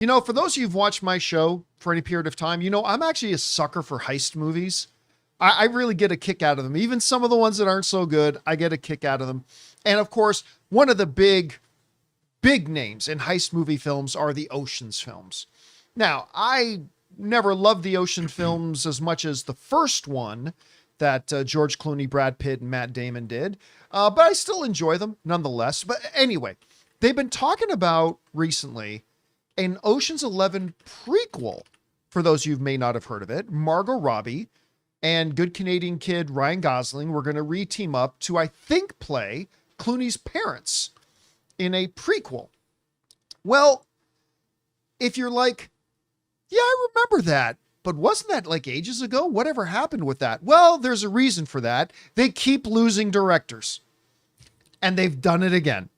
You know, for those of you who've watched my show for any period of time, you know, I'm actually a sucker for heist movies. I really get a kick out of them. Even some of the ones that aren't so good, I get a kick out of them. And of course, one of the big names in heist movie films are the Ocean's films. Now, I never loved the Ocean films as much as the first one that George Clooney, Brad Pitt, and Matt Damon did. But I still enjoy them nonetheless. But anyway, they've been talking about recently an Ocean's 11 prequel. For those of you who may not have heard of it, Margot Robbie and good Canadian kid Ryan Gosling were going to re-team up to, I think, play Clooney's parents in a prequel. Well, if you're like, yeah, I remember that, but wasn't that like ages ago? Whatever happened with that? Well, there's a reason for that. They keep losing directors, and they've done it again.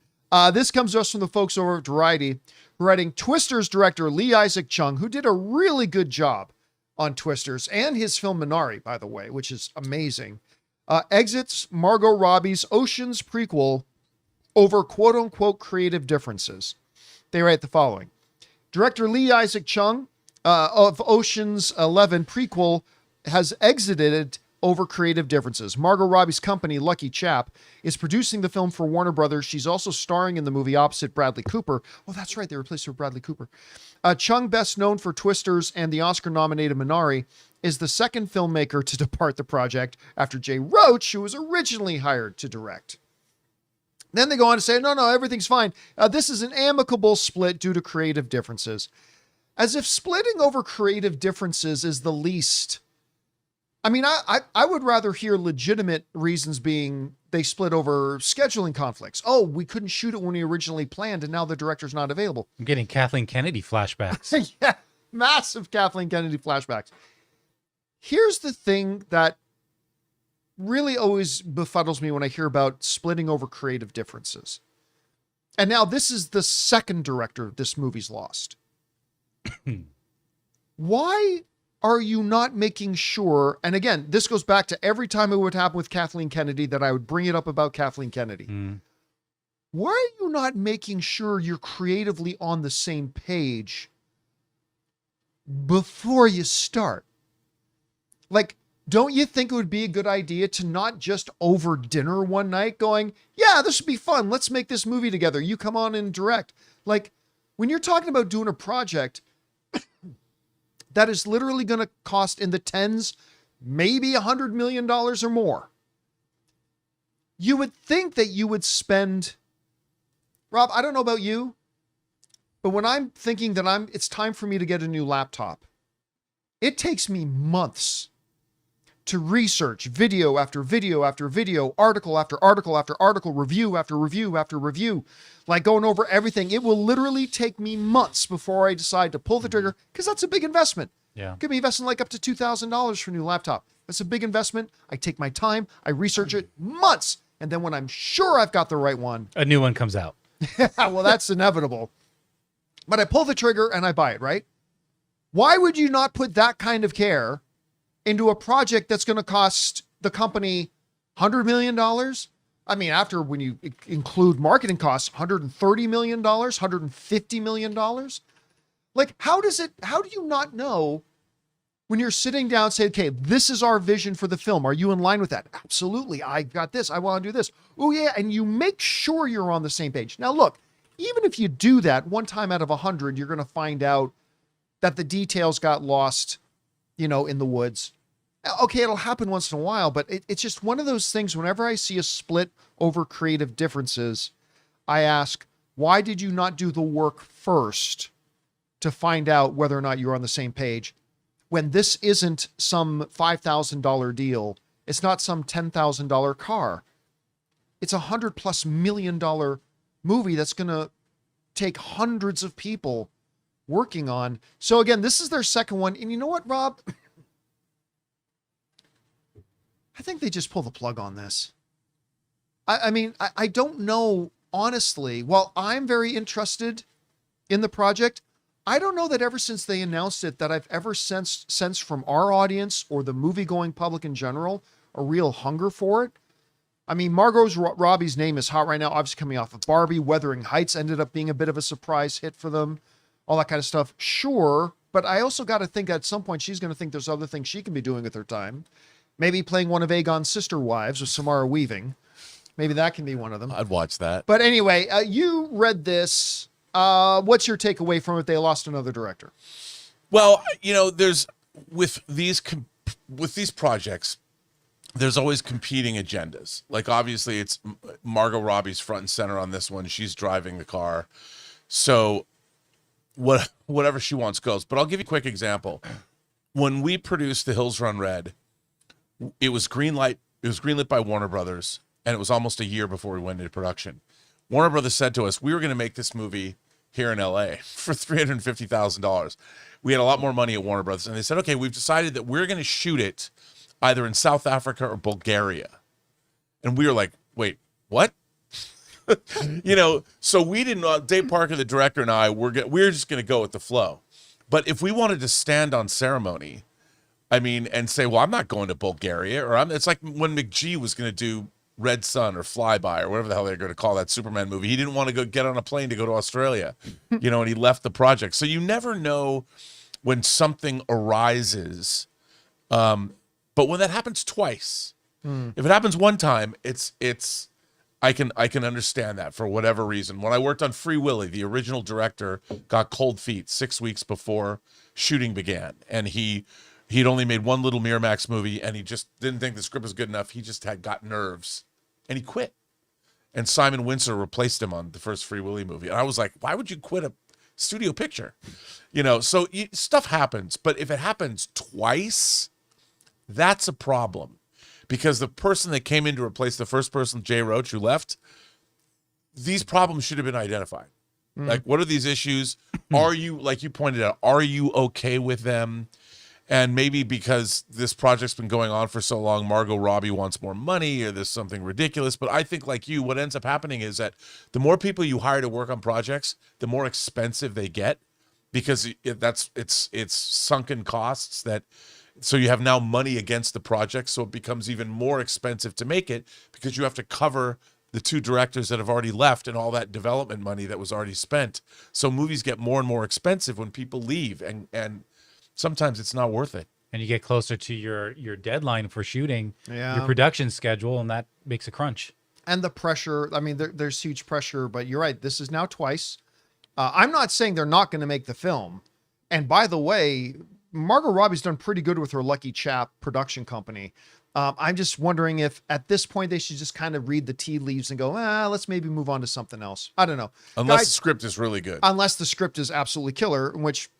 This comes to us from the folks over at Variety, writing Twisters director Lee Isaac Chung, who did a really good job on Twisters and his film Minari, by the way, which is amazing, exits Margot Robbie's Ocean's prequel over quote-unquote creative differences. They write the following. Director Lee Isaac Chung of Ocean's 11 prequel has exited over creative differences. Margot Robbie's company, Lucky Chap, is producing the film for Warner Brothers. She's also starring in the movie opposite Bradley Cooper. Oh, that's right. They replaced her with Bradley Cooper. Chung, best known for Twisters and the Oscar-nominated Minari, is the second filmmaker to depart the project after Jay Roach, who was originally hired to direct. Then they go on to say, no, everything's fine. This is an amicable split due to creative differences. As if splitting over creative differences is the least. I mean, I would rather hear legitimate reasons being they split over scheduling conflicts. Oh, we couldn't shoot it when we originally planned, and now the director's not available. I'm getting Kathleen Kennedy flashbacks. Yeah, massive Kathleen Kennedy flashbacks. Here's the thing that really always befuddles me when I hear about splitting over creative differences. And now this is the second director this movie's lost. Why are you not making sure? And again, this goes back to every time it would happen with Kathleen Kennedy that I would bring it up about Kathleen Kennedy. Why are you not making sure you're creatively on the same page before you start? Like, don't you think it would be a good idea to not just over dinner one night going, yeah, this would be fun. Let's make this movie together. You come on and direct. Like, when you're talking about doing a project that is literally going to cost in the tens, maybe $100 million or more, you would think that you would spend, Rob, I don't know about you, but when I'm thinking that it's time for me to get a new laptop, it takes me months to research video after video after video, article after article after article, review after review after review, like going over everything. It will literally take me months before I decide to pull the trigger, because that's a big investment. Yeah. Could be investing like up to $2,000 for a new laptop. That's a big investment. I take my time, I research it months, and then when I'm sure I've got the right one, a new one comes out. Well, that's inevitable. But I pull the trigger and I buy it, right? Why would you not put that kind of care into a project that's going to cost the company $100 million? I mean, after when you include marketing costs, $130 million, $150 million. Like, how do you not know when you're sitting down and say, okay, this is our vision for the film. Are you in line with that? Absolutely. I got this. I want to do this. Oh yeah. And you make sure you're on the same page. Now look, even if you do that one time out of 100, you're going to find out that the details got lost, in the woods. Okay, it'll happen once in a while, but it's just one of those things. Whenever I see a split over creative differences, I ask, why did you not do the work first to find out whether or not you're on the same page? When this isn't some $5,000 deal, it's not some $10,000 car. It's $100+ million movie that's going to take hundreds of people working on. So again, this is their second one. And you know what, Rob? I think they just pull the plug on this. I mean, I don't know, honestly. While I'm very interested in the project, I don't know that ever since they announced it that I've ever sensed from our audience or the movie-going public in general a real hunger for it. I mean, Margot Robbie's name is hot right now, obviously coming off of Barbie. Wuthering Heights ended up being a bit of a surprise hit for them. all that kind of stuff. Sure. But I also got to think at some point she's going to think there's other things she can be doing with her time. Maybe playing one of Aegon's sister wives with Samara Weaving. Maybe that can be one of them. I'd watch that. But anyway, you read this. What's your takeaway from it? They lost another director. Well, there's with these projects, there's always competing agendas. Like obviously it's Margot Robbie's front and center on this one. She's driving the car. So whatever she wants goes. But I'll give you a quick example. When we produced The Hills Run Red, it was greenlit by Warner Brothers, and it was almost a year before we went into production. Warner Brothers said to us, we were going to make this movie here in LA for $350,000. We had a lot more money at Warner Brothers, and they said, okay, we've decided that we're going to shoot it either in South Africa or Bulgaria. And we were like, wait, what? So we didn't, Dave Parker, the director, and I, we're just going to go with the flow. But if we wanted to stand on ceremony, and say, well, I'm not going to Bulgaria, it's like when McGee was going to do Red Sun or Flyby or whatever the hell they're going to call that Superman movie. He didn't want to go get on a plane to go to Australia, and he left the project. So you never know when something arises. But when that happens twice, if it happens one time, I can understand that for whatever reason. When I worked on Free Willy, the original director got cold feet 6 weeks before shooting began, and he'd only made one little Miramax movie, and he just didn't think the script was good enough. He just had got nerves, and he quit. And Simon Windsor replaced him on the first Free Willy movie. And I was like, why would you quit a studio picture? So stuff happens. But if it happens twice, that's a problem. Because the person that came in to replace the first person, Jay Roach, who left, these problems should have been identified. Like, what are these issues? Are you, like you pointed out, are you okay with them? And maybe because this project's been going on for so long, Margot Robbie wants more money, or there's something ridiculous. But I think, like you, what ends up happening is that the more people you hire to work on projects, the more expensive they get, because it's sunken costs that. So you have now money against the project, so it becomes even more expensive to make it because you have to cover the two directors that have already left and all that development money that was already spent. So movies get more and more expensive when people leave, and sometimes it's not worth it. And you get closer to your deadline for shooting, Yeah. your production schedule, and that makes a crunch. And the pressure, there's huge pressure, but you're right. This is now twice. I'm not saying they're not going to make the film. And by the way, Margot Robbie's done pretty good with her Lucky Chap production company. I'm just wondering if at this point they should just kind of read the tea leaves and go, let's maybe move on to something else. I don't know. Unless Guys, the script is really good. unless the script is absolutely killer,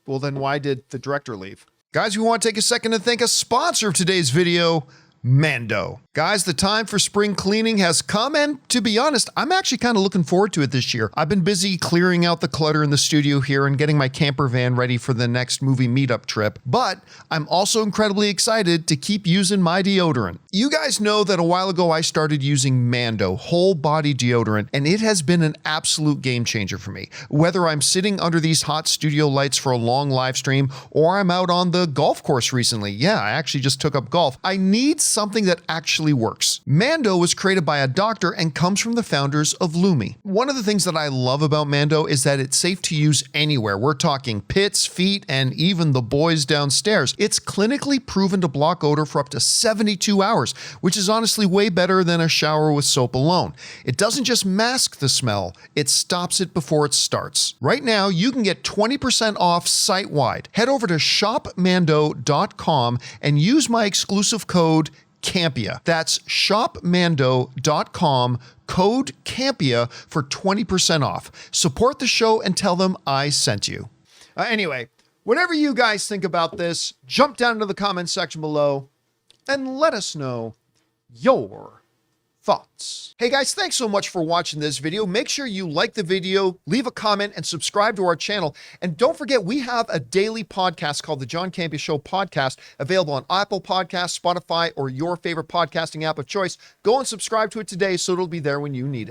well, then why did the director leave? Guys, we want to take a second to thank a sponsor of today's video, Mando. Guys, the time for spring cleaning has come, and to be honest, I'm actually kind of looking forward to it this year. I've been busy clearing out the clutter in the studio here and getting my camper van ready for the next movie meetup trip, but I'm also incredibly excited to keep using my deodorant. You guys know that a while ago I started using Mando whole body deodorant, and it has been an absolute game changer for me. Whether I'm sitting under these hot studio lights for a long live stream, or I'm out on the golf course recently. Yeah, I actually just took up golf. I need something that actually works. Mando was created by a doctor and comes from the founders of Lumi. One of the things that I love about Mando is that it's safe to use anywhere. We're talking pits, feet, and even the boys downstairs. It's clinically proven to block odor for up to 72 hours, which is honestly way better than a shower with soap alone. It doesn't just mask the smell, it stops it before it starts. Right now, you can get 20% off site-wide. Head over to shopmando.com and use my exclusive code Campea. That's shopmando.com, code Campea for 20% off. Support the show and tell them I sent you. Anyway, whatever you guys think about this, jump down into the comments section below and let us know your thoughts. Hey guys, thanks so much for watching this video. Make sure you like the video, leave a comment, and subscribe to our channel. And don't forget, we have a daily podcast called the John Campea Show Podcast, available on Apple Podcasts, Spotify, or your favorite podcasting app of choice. Go and subscribe to it today so it'll be there when you need it.